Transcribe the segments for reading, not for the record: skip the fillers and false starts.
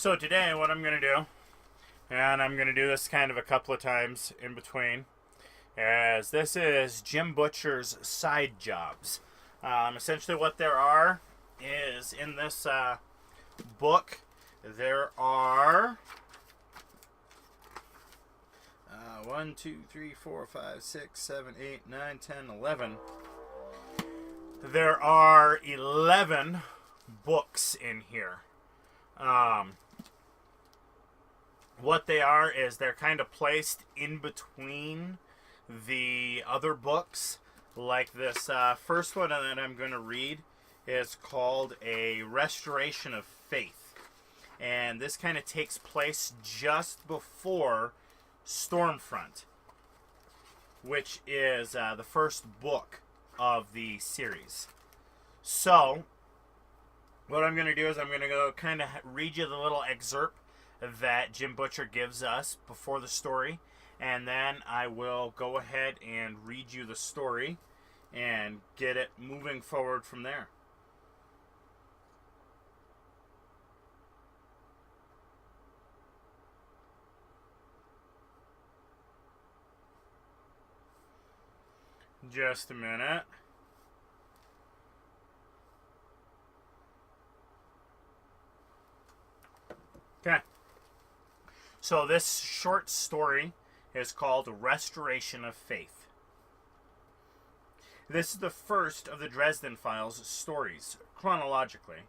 So today what I'm going to do, and I'm going to do this kind of a couple of times in between, as this is Jim Butcher's side jobs. Essentially what there are is in this book, there are 1, 2, 3, 4, 5, 6, 7, 8, 9, 10, 11. There are 11 books in here. What they are is they're kind of placed in between the other books. Like this first one that I'm going to read is called A Restoration of Faith. And this kind of takes place just before Stormfront, which is the first book of the series. So, what I'm going to do is I'm going to go kind of read you the little excerpt that Jim Butcher gives us before the story, and then I will go ahead and read you the story and get it moving forward from there. Just a minute. Okay. So this short story is called Restoration of Faith. This is the first of the Dresden Files stories, chronologically,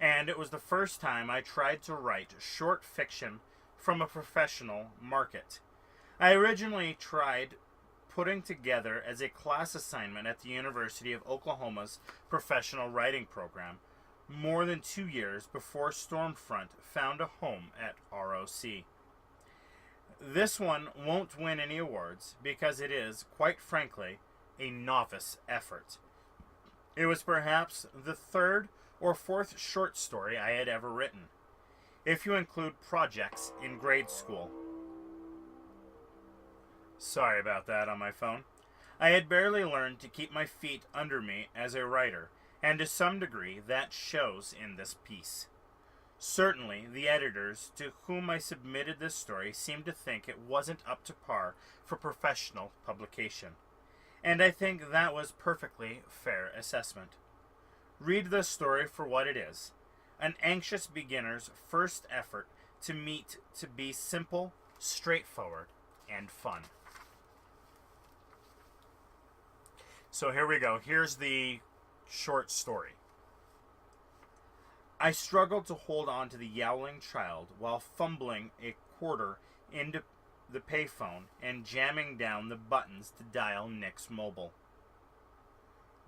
and it was the first time I tried to write short fiction from a professional market. I originally tried putting together as a class assignment at the University of Oklahoma's professional writing program more than 2 years before Stormfront found a home at ROC. This one won't win any awards because it is, quite frankly, a novice effort. It was perhaps the third or fourth short story I had ever written, if you include projects in grade school. Sorry about that on my phone. I had barely learned to keep my feet under me as a writer, and to some degree that shows in this piece. Certainly, the editors to whom I submitted this story seemed to think it wasn't up to par for professional publication, and I think that was perfectly fair assessment. Read this story for what it is, an anxious beginner's first effort to be simple, straightforward, and fun. So here we go. Here's the short story. I struggled to hold on to the yowling child while fumbling a quarter into the payphone and jamming down the buttons to dial Nick's mobile.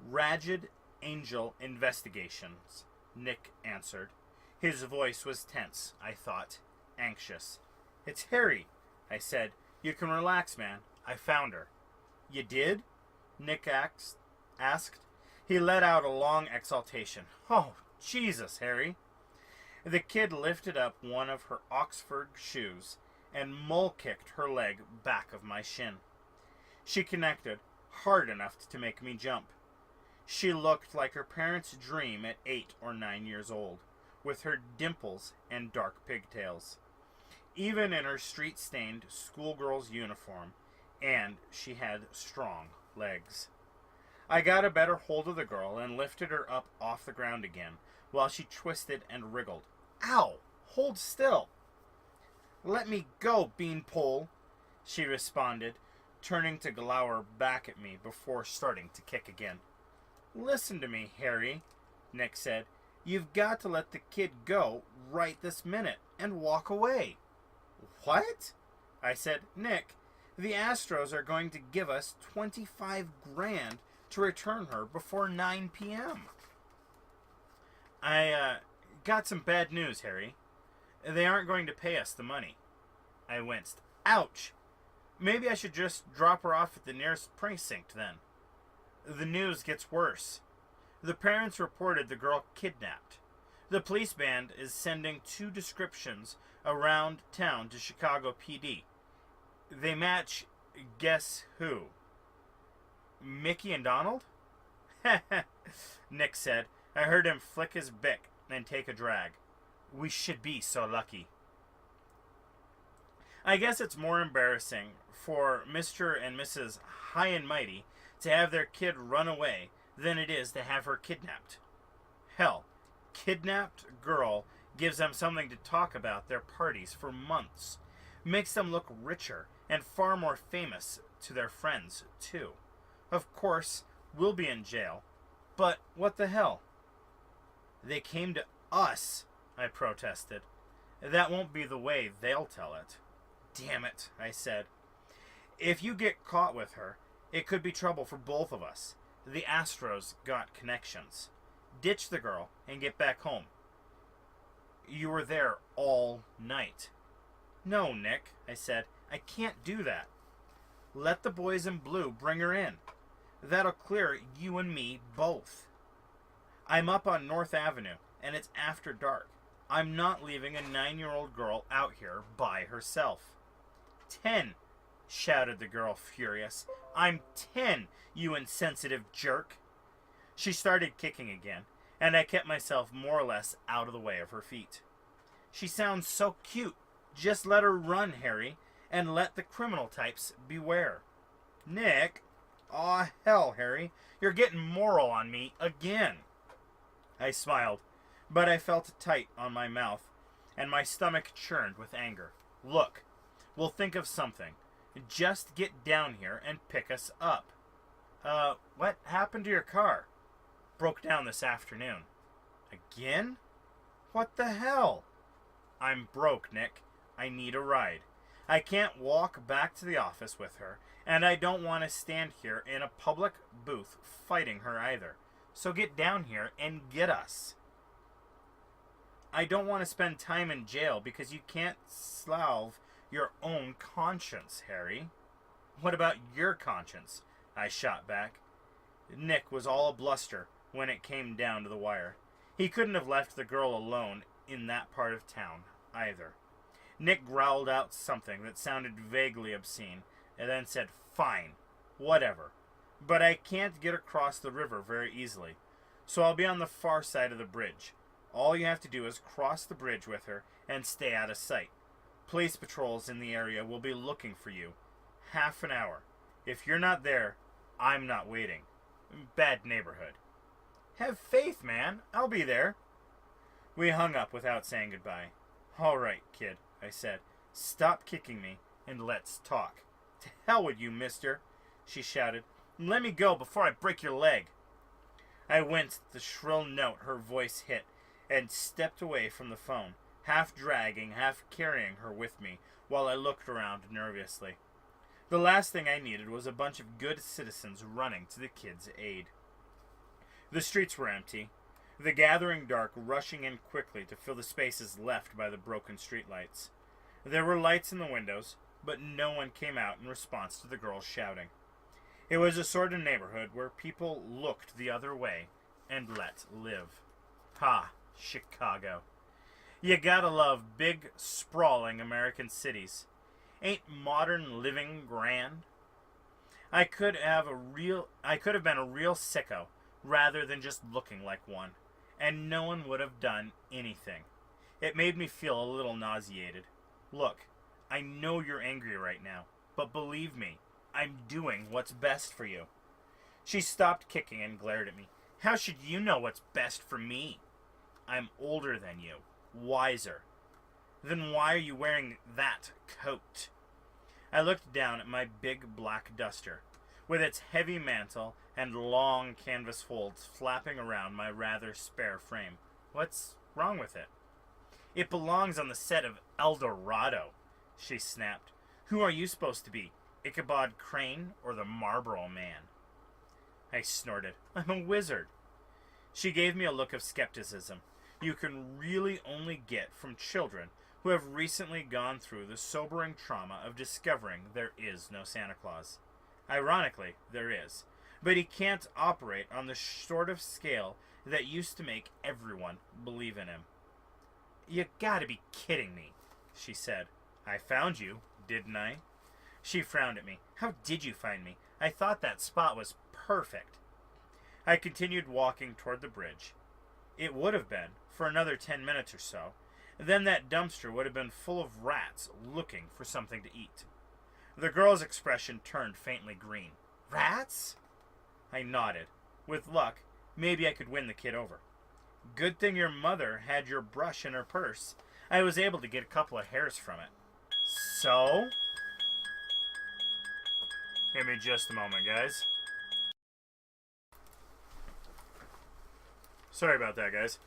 Ragged Angel Investigations, Nick answered. His voice was tense, I thought, anxious. It's Harry, I said. You can relax, man. I found her. You did? Nick asked. He let out a long exhaltation. Oh, Jesus, Harry. The kid lifted up one of her Oxford shoes and mole-kicked her leg back of my shin. She connected hard enough to make me jump. She looked like her parents' dream at 8 or 9 years old, with her dimples and dark pigtails. Even in her street-stained schoolgirl's uniform, and she had strong legs. I got a better hold of the girl and lifted her up off the ground again, while she twisted and wriggled. Ow! Hold still! Let me go, beanpole, she responded, turning to glower back at me before starting to kick again. Listen to me, Harry, Nick said. You've got to let the kid go right this minute and walk away. What? I said. Nick, the Astros are going to give us $25,000 to return her before 9 p.m. I got some bad news, Harry. They aren't going to pay us the money. I winced. Ouch! Maybe I should just drop her off at the nearest precinct then. The news gets worse. The parents reported the girl kidnapped. The police band is sending 2 descriptions around town to Chicago PD. They match guess who? Mickey and Donald? Nick said. I heard him flick his bick and take a drag. We should be so lucky. I guess it's more embarrassing for Mr. and Mrs. High and Mighty to have their kid run away than it is to have her kidnapped. Hell, kidnapped girl gives them something to talk about their parties for months. Makes them look richer and far more famous to their friends, too. Of course, we'll be in jail, but what the hell? They came to us, I protested. That won't be the way they'll tell it. Damn it, I said. If you get caught with her, it could be trouble for both of us. The Astros got connections. Ditch the girl and get back home. You were there all night. No, Nick, I said. I can't do that. Let the boys in blue bring her in. That'll clear you and me both. I'm up on North Avenue, and it's after dark. I'm not leaving a 9-year-old girl out here by herself. 10, shouted the girl, furious. I'm 10, you insensitive jerk. She started kicking again, and I kept myself more or less out of the way of her feet. She sounds so cute. Just let her run, Harry, and let the criminal types beware. Nick? Aw, hell, Harry. You're getting moral on me again. I smiled, but I felt tight on my mouth, and my stomach churned with anger. Look, we'll think of something. Just get down here and pick us up. What happened to your car? Broke down this afternoon. Again? What the hell? I'm broke, Nick. I need a ride. I can't walk back to the office with her, and I don't want to stand here in a public booth fighting her either. So get down here and get us. I don't want to spend time in jail because you can't salve your own conscience, Harry. What about your conscience? I shot back. Nick was all a bluster when it came down to the wire. He couldn't have left the girl alone in that part of town either. Nick growled out something that sounded vaguely obscene and then said, Fine, whatever. But I can't get across the river very easily, so I'll be on the far side of the bridge. All you have to do is cross the bridge with her and stay out of sight. Police patrols in the area will be looking for you. Half an hour. If you're not there, I'm not waiting. Bad neighborhood. Have faith, man. I'll be there. We hung up without saying goodbye. All right, kid, I said. Stop kicking me and let's talk. To hell with you, mister, she shouted. Let me go before I break your leg. I winced at the shrill note her voice hit and stepped away from the phone, half dragging, half carrying her with me while I looked around nervously. The last thing I needed was a bunch of good citizens running to the kid's aid. The streets were empty, the gathering dark rushing in quickly to fill the spaces left by the broken streetlights. There were lights in the windows, but no one came out in response to the girl's shouting. It was a sort of neighborhood where people looked the other way and let live. Ha, Chicago. You gotta love big, sprawling American cities. Ain't modern living grand? I could have been a real sicko rather than just looking like one, and no one would have done anything. It made me feel a little nauseated. Look, I know you're angry right now, but believe me, I'm doing what's best for you. She stopped kicking and glared at me. How should you know what's best for me? I'm older than you, wiser. Then why are you wearing that coat? I looked down at my big black duster, with its heavy mantle and long canvas folds flapping around my rather spare frame. What's wrong with it? It belongs on the set of El Dorado, she snapped. Who are you supposed to be, Ichabod Crane or the Marlboro Man? I snorted. I'm a wizard. She gave me a look of skepticism you can really only get from children who have recently gone through the sobering trauma of discovering there is no Santa Claus. Ironically, there is, but he can't operate on the sort of scale that used to make everyone believe in him. You gotta be kidding me, she said. I found you, didn't I? She frowned at me. How did you find me? I thought that spot was perfect. I continued walking toward the bridge. It would have been, for another 10 minutes or so, then that dumpster would have been full of rats looking for something to eat. The girl's expression turned faintly green. Rats? I nodded. With luck, maybe I could win the kid over. Good thing your mother had your brush in her purse. I was able to get a couple of hairs from it. So? Give me just a moment, guys. Sorry about that, guys.